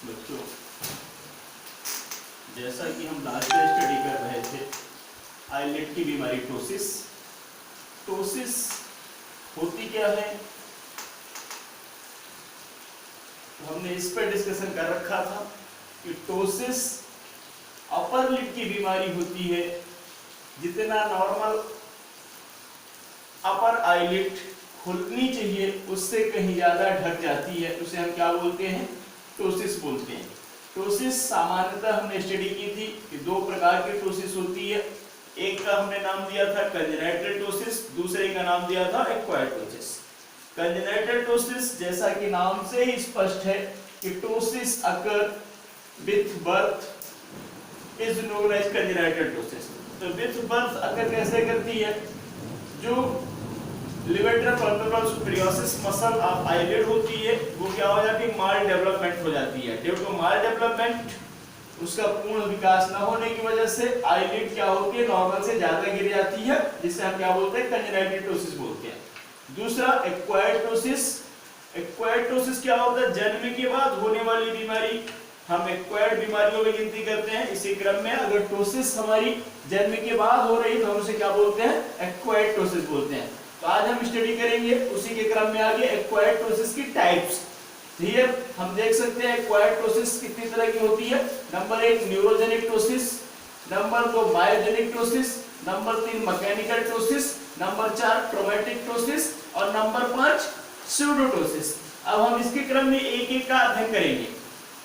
बच्चों, जैसा कि हम लास्ट में स्टडी कर रहे थे आईलेट की बीमारी टोसिस। टोसिस होती क्या है, हमने इस पर डिस्कशन कर रखा था कि टोसिस अपर लिप की बीमारी होती है। जितना नॉर्मल अपर आईलिट खुलनी चाहिए उससे कहीं ज्यादा ढक जाती है, उसे हम क्या बोलते हैं, टोसिस बोलते हैं। टोसिस सामान्यतः हमने स्टडी की थी कि दो प्रकार की टोसिस होती है। एक का हमने नाम दिया था कंजेनाइटल टोसिस, दूसरे का नाम दिया था एक्वायर्ड टोसिस। कंजेनाइटल टोसिस जैसा कि नाम से ही स्पष्ट है कि ptosis occur with birth is known as congenital ptosis. तो विथ बर्थ अकर कैसे करती है, जो levator palpebrae superioris muscle of eyelid होती है वो क्या हो जाती है, माल डेवलपमेंट हो जाती है। ड्यू टू माल डेवलपमेंट, उसका पूर्ण विकास न होने की वजह से आईलिड क्या होती है, नॉर्मल से ज्यादा गिर जाती है, जिसे हम क्या बोलते हैं, कंजेनाइटल टोसिस बोलते हैं। दूसरा एक्वायर्ड टोसिस। एक्वायर्ड टोसिस क्या होता है, जन्म के बाद होने वाली बीमारी। हम एक्वायर्ड बीमारियों में गिनती करते हैं। इसी क्रम में अगर टोसिस हमारी जन्म के बाद हो रही तो हम उसे क्या बोलते हैं, एक्वायर्ड टोसिस बोलते हैं। तो आज हम स्टडी करेंगे उसी के क्रम में आगे एक्वायर्ड टोसिस की टाइप्स। हियर हम देख सकते हैं एक्वायर्ड टोसिस कितनी तरह की होती है। Number 1 neurogenic ptosis, number 2 myogenic ptosis, number 3 mechanical ptosis, number 4 traumatic ptosis और नंबर 5 स्यूडोटोसिस। अब हम इसके क्रम में एक एक का अध्ययन करेंगे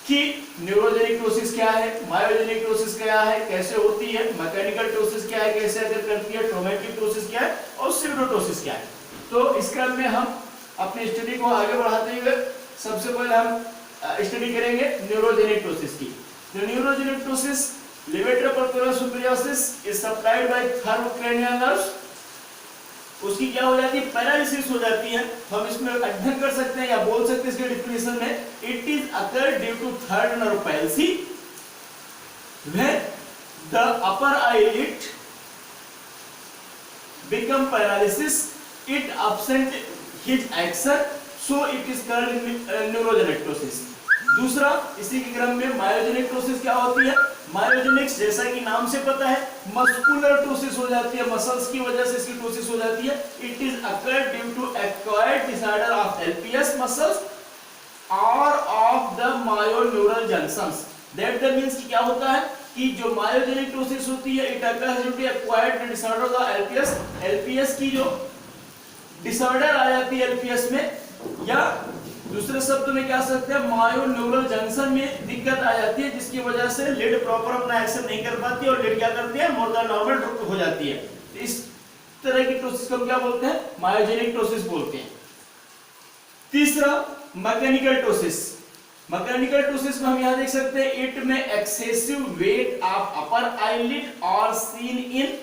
कि न्यूरोजेनिक टोसिस क्या है, मायोजेनिक टोसिस क्या है, कैसे होती है, मैकेनिकल टोसिस क्या है, कैसे असर करती है, ट्रोमेटिक टोसिस क्या है और स्यूडोटोसिस क्या है। तो इस क्रम में हम अपनी स्टडी को आगे बढ़ाते हुए सबसे पहले हम स्टडी करेंगे न्यूरोजेनिक टोसिस की। The neurogenic tosis, levator purpura superioris is supplied by third cranial nerves। उसकी क्या हो जाती है, पैरालिसिस हो जाती है। हम इसमें अध्ययन कर सकते हैं या बोल सकते हैं इसके डिफिनेशन में, it is occur due to third nerve palsy when the upper eyelid become paralysis, it absent his action, so it is called neurogenic tosis। दूसरा इसी के क्रम में मायोजेनिक टोसिस क्या होती है, मायोजेनिक्स जैसा कि नाम से पता है मस्कुलर टोसिस हो जाती है, मसल्स की वजह से इसकी टोसिस हो जाती है। It is occurred due to acquired disorder of LPS muscles और of the myoneural junctions. That means कि क्या होता है कि जो मायोजेनिक टोसिस होती है it occurs due to acquired disorder of LPS. LPS की जो डिसऑर्डर आ जाती है एलपीएस में, या दूसरे शब्द में क्या सकते हैं, मायोन्यूरल जंक्शन में दिक्कत आ जाती है, जिसकी वजह से लिड प्रॉपर अपना एक्शन नहीं कर पाती और लिड क्या करती है, मोर देन नॉर्मल हो जाती है। इस तरह की टोसिस को क्या बोलते हैं, मायोजेनिक टोसिस बोलते हैं। तीसरा मैकेनिकल टोसिस। मैकेनिकल टोसिस में हम यहां देख सकते हैं, इट में excessive weight of upper eyelid और seen in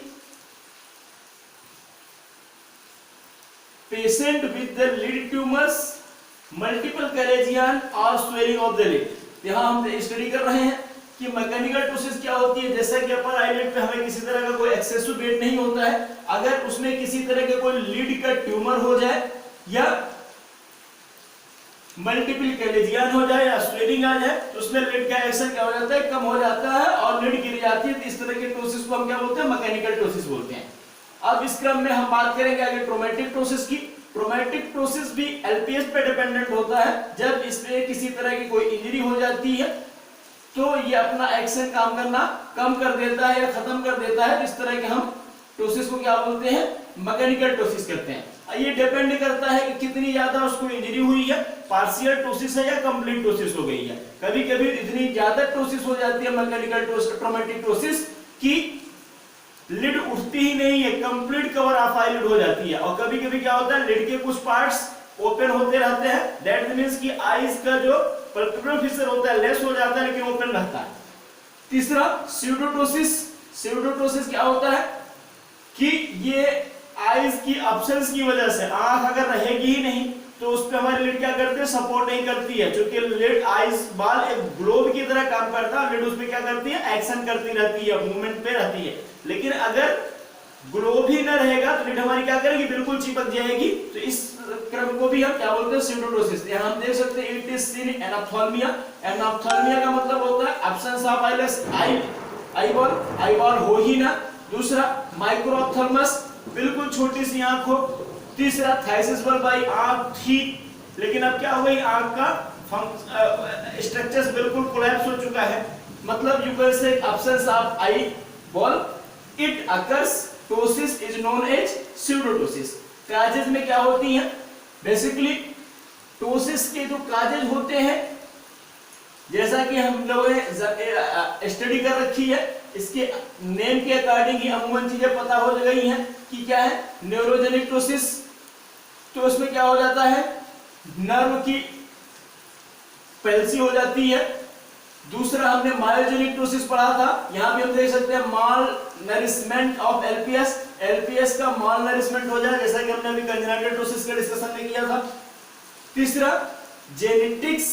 patient with the lid tumours, multiple chalazion और स्वेलिंग ऑफ द लिड। यहां हम स्टडी कर रहे हैं कि मैकेनिकल टोसिस क्या होती है। जैसा कि अपर आईलिड पे हमें किसी तरह का कोई एक्सेसिव वेट नहीं होता है, अगर उसमें किसी तरह के कोई लिड का ट्यूमर हो जाए या मल्टीपल कैलेजियन हो जाए या स्वेलिंग आ जाए तो उसमें लिड का एक्शन क्या हो जाता है, कम हो जाता है और लिड गिर जाती है। तो इस तरह के टोसिस को हम क्या बोलते हैं, मैकेनिकल टोसिस बोलते हैं। अब इस क्रम में हम बात करेंगे आगे ट्रोमेटिक टोसिस की। ट्रोमेटिक टोसिस भी एलपीएस पे डिपेंडेंट होता है। जब इसमें किसी तरह की कोई इंजरी हो जाती है तो ये अपना एक्शन काम करना कम कर देता है या खत्म कर देता है। इस तरह के हम टोसिस को क्या बोलते हैं, मैकेनिकल टोसिस कहते हैं। ये डिपेंड करता है कि कितनी ज्यादा उसको इंजरी हुई है, पार्शियल टोसिस है या कंप्लीट टोसिस हो गई है। कभी कभी इतनी ज्यादा टोसिस हो जाती है मैकेनिकल टोसिस, ट्रोमेटिक टोसिस की लिड उठती ही नहीं है, कंप्लीट कवर ऑफ आईलिड हो जाती है। और कभी कभी क्या होता है, लिड के कुछ पार्ट्स ओपन होते रहते हैं। दैट मींस कि आईज का जो पर्टिकुलर फीचर होता है लेस हो जाता है लेकिन ओपन रहता है। तीसरा स्यूडोटोसिस। स्यूडोटोसिस क्या होता है कि ये आईज की एब्सेंस की वजह से, आंख अगर रहेगी ही नहीं तो उस पे हमारी लिड क्या करती है, सपोर्ट नहीं करती है। क्योंकि लिड आईज बाल एक ग्लोब की तरह काम करता है, लिड उस पे क्या करती है, एक्शन करती रहती है, मूवमेंट पे रहती है। लेकिन अगर ग्लोब ही न रहेगा तो लिड हमारी क्या करेगी, बिल्कुल चिपक जाएगी। तो इस क्रम को भी हम क्या बोलते हैं, स्यूडोडोसिस। यहाँ हम देख सकते हैं इट इज सीन इन एनाप्थाल्मिया। एनाप्थाल्मिया का मतलब होता है absence of eyeless, eye ball हो ही ना। दूसरा माइक्रोऑप्थाल्मस, बिल्कुल छोटी सी आंख हो। तीसरा थाइसिस बल्ब, आंख थी लेकिन अब क्या हो गई, आंख का स्ट्रक्चर्स बिल्कुल कोलैप्स हो चुका है, मतलब you can say absence of eyeball. It occurs, ptosis is known as pseudoptosis. Causes में क्या होती हैं, बेसिकली टोसिस के जो काजेज होते हैं, जैसा कि हम लोगों ने स्टडी कर रखी है, इसके नेम के अकॉर्डिंग ही अमूमन चीजें पता हो गई हैं कि क्या है, न्यूरोजेनिक टोसिस। तो उसमें क्या हो जाता है, नर्व की पैल्सी हो जाती है। दूसरा हमने मायोजेनिक टोसिस पढ़ा था, यहां भी हम देख सकते हैं माल नरिशमेंट ऑफ एलपीएस, एलपीएस का माल नरिशमेंट हो जाए, जैसा कि हमने अभी कंजेनिटल टोसिस के डिस्कशन में किया था। तीसरा genetics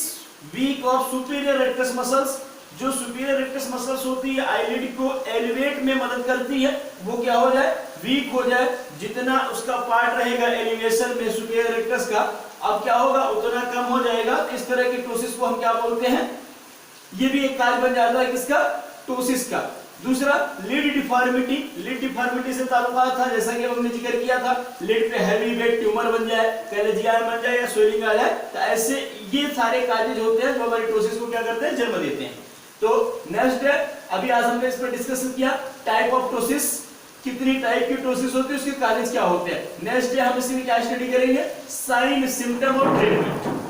weak of superior rectus muscles, जो सुपीरियर रेक्टस मसल्स होती है आईलिड को एलिवेट में मदद करती है, वो क्या हो जाए, वीक हो जाए। जितना उसका पार्ट रहेगा एलिवेशन में सुपीरियर रेक्टस का, अब क्या होगा, उतना कम हो जाएगा। इस तरह की टोसिस को हम क्या बोलते हैं, ये भी एक काज बन जाता है किसका, टोसिस का। दूसरा लिड डिफॉर्मिटी, लिड डिफॉर्मिटी से ताल्लुकात था, जैसा कि हमने जिक्र किया था, लिड पे हैवी वेट ट्यूमर बन जाए, कैलेजिया बन जाए या स्वेलिंग आ जाए, तो ऐसे ये सारे काजेज होते हैं जो हमारी टोसिस को क्या करते हैं, जन्म देते हैं। तो नेक्स्ट है, अभी आज हमने इस पर डिस्कशन किया टाइप ऑफ टोसिस, कितनी टाइप की टोसिस होती है, उसके काजेज क्या होते हैं। नेक्स्ट डे हम इसमें क्या स्टडी करेंगे, साइन, सिम्टम और ट्रीटमेंट।